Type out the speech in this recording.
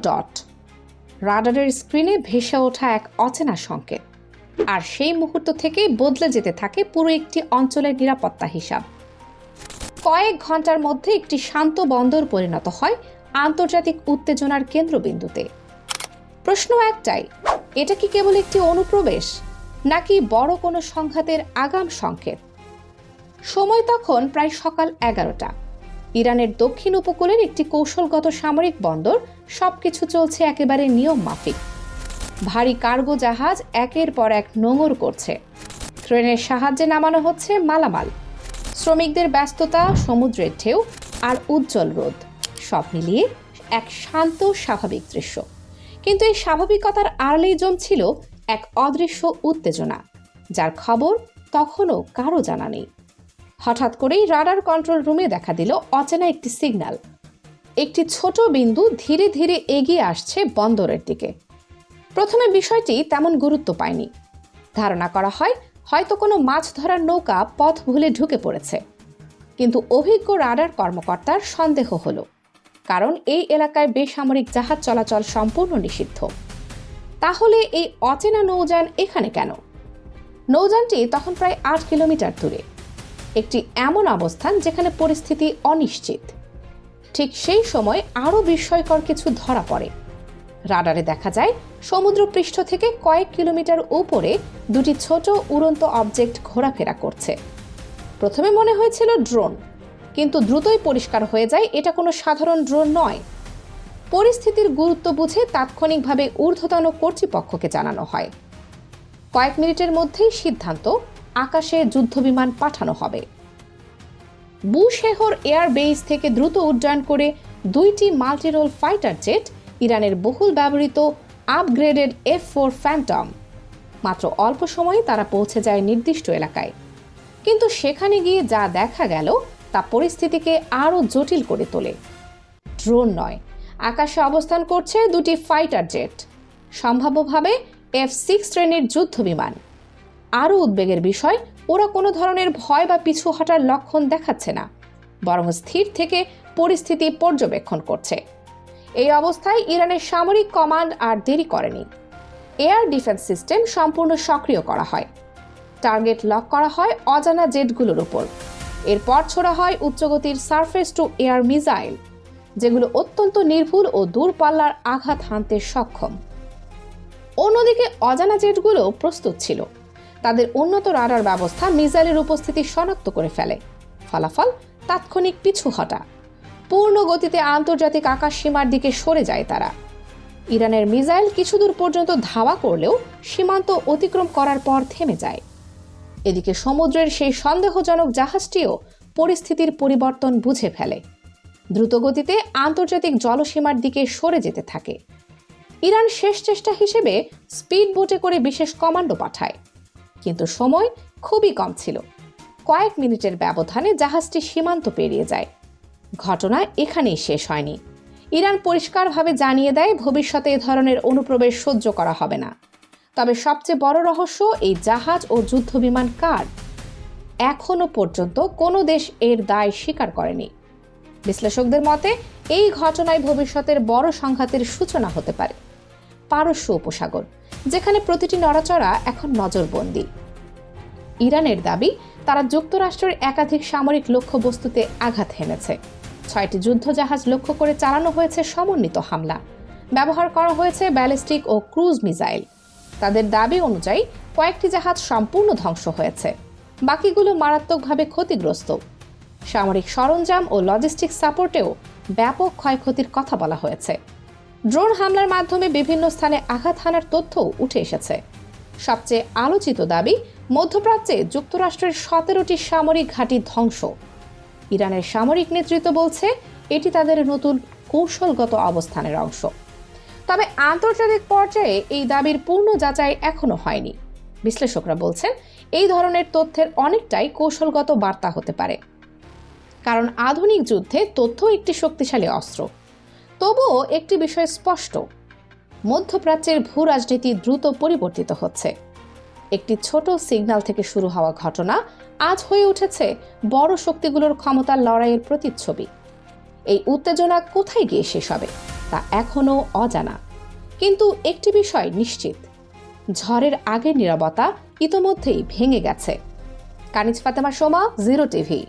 Dot, রাডারের স্ক্রিনে ভেসে ওঠা এক অচেনা সংকেত। আর সেই মুহূর্ত থেকেই বদলে যেতে থাকে পুরো একটি অঞ্চলের নিরাপত্তা হিসাব। কয়েক ঘন্টার মধ্যে একটি শান্ত বন্দর পরিণত হয় আন্তর্জাতিক উত্তেজনার কেন্দ্রবিন্দুতে। প্রশ্ন একটাই, এটা কি কেবল একটি অনুপ্রবেশ নাকি বড় কোনো সংঘাতের আগাম সংকেত? সময় তখন প্রায় সকাল 11টা। ইরানের দক্ষিণ উপকূলের একটি কৌশলগত সামরিক বন্দর, সবকিছু চলছে একেবারে নিয়ম মাফিক। ভারী কার্গো জাহাজ একের পর এক নোঙর করছে, ক্রেনের সাহায্যে নামানো হচ্ছে মালামাল। শ্রমিকদের ব্যস্ততা, সমুদ্রের ঢেউ আর উজ্জ্বল রোদ, সব মিলিয়ে এক শান্ত স্বাভাবিক দৃশ্য। কিন্তু এই স্বাভাবিকতার আড়ালেই জমছিল এক অদৃশ্য উত্তেজনা, যার খবর তখনও কারো জানা নেই। হঠাৎ করেই রাডার কন্ট্রোল রুমে দেখা দিল অচেনা একটি সিগন্যাল। একটি ছোট বিন্দু ধীরে ধীরে এগিয়ে আসছে বন্দরের দিকে। প্রথমে বিষয়টি তেমন গুরুত্ব পায়নি। ধারণা করা হয় হয়তো কোনো মাছ ধরার নৌকা পথ ভুলে ঢুকে পড়েছে। কিন্তু অভিজ্ঞ রাডার কর্মকর্তার সন্দেহ হলো, কারণ এই এলাকায় বেসামরিক জাহাজ চলাচল সম্পূর্ণ নিষিদ্ধ। তাহলে এই অচেনা নৌযান এখানে কেন? নৌযানটি তখন প্রায় 8 কিলোমিটার দূরে, একটি এমন অবস্থান যেখানে পরিস্থিতি অনিশ্চিত। ঠিক সেই সময় আরও বিস্ময়কর কিছু ধরা পড়ে। রাডারে দেখা যায় সমুদ্রপৃষ্ঠ থেকে কয়েক কিলোমিটার উপরে দুটি ছোট উড়ন্ত অবজেক্ট ঘোরাফেরা করছে। প্রথমে মনে হয়েছিল ড্রোন, কিন্তু দ্রুতই পরিষ্কার হয়ে যায় এটা কোনো সাধারণ ড্রোন নয়। পরিস্থিতির গুরুত্ব বুঝে তাৎক্ষণিকভাবে ঊর্ধ্বতন কর্তৃপক্ষকে জানানো হয়। কয়েক মিনিটের মধ্যেই সিদ্ধান্ত, আকাশে যুদ্ধবিমান পাঠানো হবে। বুশেহর এয়ার বেস থেকে দ্রুত উড্ডয়ন করে 2টি মাল্টিরোল ফাইটার জেট, ইরানের বহুল ব্যবহৃত আপগ্রেডেড F4 ফ্যান্টম। মাত্র অল্প সময়ে তারা পৌঁছে যায় নির্দিষ্ট এলাকায়। কিন্তু সেখানে গিয়ে যা দেখা গেল তা পরিস্থিতিকে আরও জটিল করে তোলে। ড্রোন নয়, আকাশে অবস্থান করছে 2টি ফাইটার জেট, সম্ভাব্যভাবে F6 শ্রেণীর যুদ্ধবিমান। আরও উদ্বেগের বিষয়, ওরা কোনো ধরনের ভয় বা পিছু হটার লক্ষণ দেখাচ্ছে না, বরং স্থির থেকে পরিস্থিতি পর্যবেক্ষণ করছে। এই অবস্থায় ইরানের সামরিক কমান্ড আর দেরি করেনি। এয়ার ডিফেন্স সিস্টেম সম্পূর্ণ সক্রিয় করা হয়। টার্গেট লক করা হয় অজানা জেটগুলোর উপর। এরপর ছোড়া হয় উচ্চগতির সারফেস টু এয়ার মিসাইল, যেগুলো অত্যন্ত নির্ভুল ও দূরপাল্লার আঘাত হানতে সক্ষম। অন্যদিকে অজানা জেটগুলো প্রস্তুত ছিল। তাদের উন্নত রাডার ব্যবস্থা মিসাইলের উপস্থিতি শনাক্ত করে ফেলে। ফলাফল, তাৎক্ষণিক পিছু হটা। পূর্ণ গতিতে আন্তর্জাতিক আকাশ সীমার দিকে সরে যায় তারা। ইরানের মিসাইল কিছু দূর পর্যন্ত ধাওয়া করলেও সীমান্ত অতিক্রম করার পর থেমে যায়। এদিকে সমুদ্রের সেই সন্দেহজনক জাহাজটিও পরিস্থিতির পরিবর্তন বুঝে ফেলে। দ্রুতগতিতে আন্তর্জাতিক জলসীমার দিকে সরে যেতে থাকে। ইরান শেষ চেষ্টা হিসেবে স্পিড বোটে করে বিশেষ কমান্ডো পাঠায়, কিন্তু সময় খুবই কম ছিল। কয়েক মিনিটের ব্যবধানে জাহাজটি সীমান্ত পেরিয়ে যায়। ঘটনা এখানেই শেষ হয়নি। ইরান পরিষ্কারভাবে জানিয়ে দেয় ভবিষ্যতে এ ধরনের অনুপ্রবেশ সহ্য করা হবে না। তবে সবচেয়ে বড় রহস্য, এই জাহাজ ও যুদ্ধবিমান কার? এখনো পর্যন্ত কোনো দেশ এর দায় স্বীকার করেনি। বিশ্লেষকদের মতে এই ঘটনায় ভবিষ্যতের বড় সংঘাতের সূচনা হতে পারে। পারস্য উপসাগর, যেখানে প্রতিটি নড়াচড়া এখন নজরবন্দি। ইরানের দাবি, তারা যুক্তরাষ্ট্রের একাধিক সামরিক লক্ষ্যবস্তুতে আঘাত হেনেছে। 6টি যুদ্ধজাহাজ লক্ষ্য করে চালানো হয়েছে সমন্বিত হামলা। ব্যবহার করা হয়েছে ব্যালিস্টিক ও ক্রুজ মিসাইল। তাদের দাবি অনুযায়ী কয়েকটি জাহাজ সম্পূর্ণ ধ্বংস হয়েছে, বাকিগুলো মারাত্মকভাবে ক্ষতিগ্রস্ত। সামরিক সরঞ্জাম ও লজিস্টিক সাপোর্টেও ব্যাপক ক্ষয়ক্ষতির কথা বলা হয়েছে। ড্রোন হামলার মাধ্যমে বিভিন্ন স্থানে আঘাত হানার তথ্যও উঠে এসেছে। সবচেয়ে আলোচিত দাবি, মধ্যপ্রাচ্যে যুক্তরাষ্ট্রের 17টি সামরিক ঘাঁটি ধ্বংস। ইরানের সামরিক নেতৃত্ব বলছে এটি তাদের নতুন কৌশলগত অবস্থানের অংশ। তবে আন্তর্জাতিক পর্যায়ে এই দাবির পূর্ণ যাচাই এখনো হয়নি। বিশ্লেষকরা বলছেন এই ধরনের তথ্যের অনেকটাই কৌশলগত বার্তা হতে পারে, কারণ আধুনিক যুদ্ধে তথ্য একটি শক্তিশালী অস্ত্র। তবুও একটি বিষয় স্পষ্ট, মধ্যপ্রাচ্যের ভূ রাজনীতি দ্রুত পরিবর্তিত হচ্ছে। একটি ছোট সিগন্যাল থেকে শুরু হওয়া ঘটনা আজ হয়ে উঠেছে বড় শক্তিগুলোর ক্ষমতার লড়াইয়ের প্রতিচ্ছবি। এই উত্তেজনা কোথায় গিয়ে শেষ হবে তা এখনও অজানা। কিন্তু একটি বিষয় নিশ্চিত, ঝড়ের আগের নীরবতা ইতোমধ্যেই ভেঙে গেছে। কানিজ ফাতেমা সোমা, 0 টিভি।